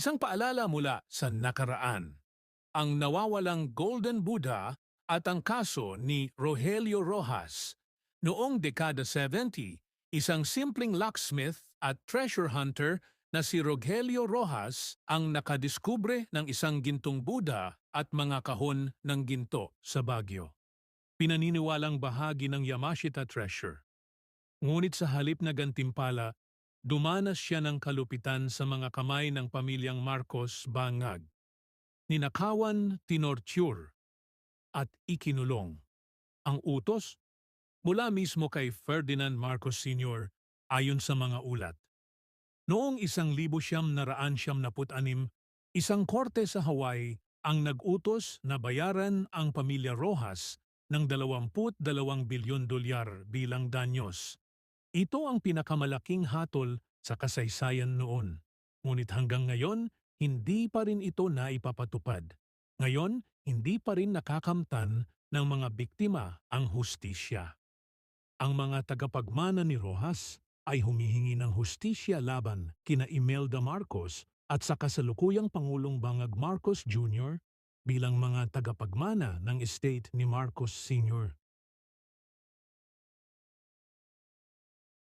Isang paalala mula sa nakaraan, ang nawawalang Golden Buddha at ang kaso ni Rogelio Rojas. Noong dekada 70, isang simpleng locksmith at treasure hunter na si Rogelio Rojas ang nakadiskubre ng isang gintong Buddha at mga kahon ng ginto sa Baguio. Pinaniniwalang bahagi ng Yamashita treasure. Ngunit sa halip na gantimpala, dumanas siya ng kalupitan sa mga kamay ng pamilyang Marcos Bangag. Ninakawan, tinorture, at ikinulong. Ang utos mula mismo kay Ferdinand Marcos Sr. ayon sa mga ulat. Noong 1976, isang korte sa Hawaii ang nag-utos na bayaran ang pamilya Rojas ng 22 bilyon dolyar bilang danyos. Ito ang pinakamalaking hatol sa kasaysayan noon. Ngunit hanggang ngayon, hindi pa rin ito naipapatupad. Ngayon, hindi pa rin nakakamtan ng mga biktima ang hustisya. Ang mga tagapagmana ni Rojas ay humihingi ng hustisya laban kina Imelda Marcos at sa kasalukuyang Pangulong Bangag Marcos Jr. bilang mga tagapagmana ng estate ni Marcos Sr.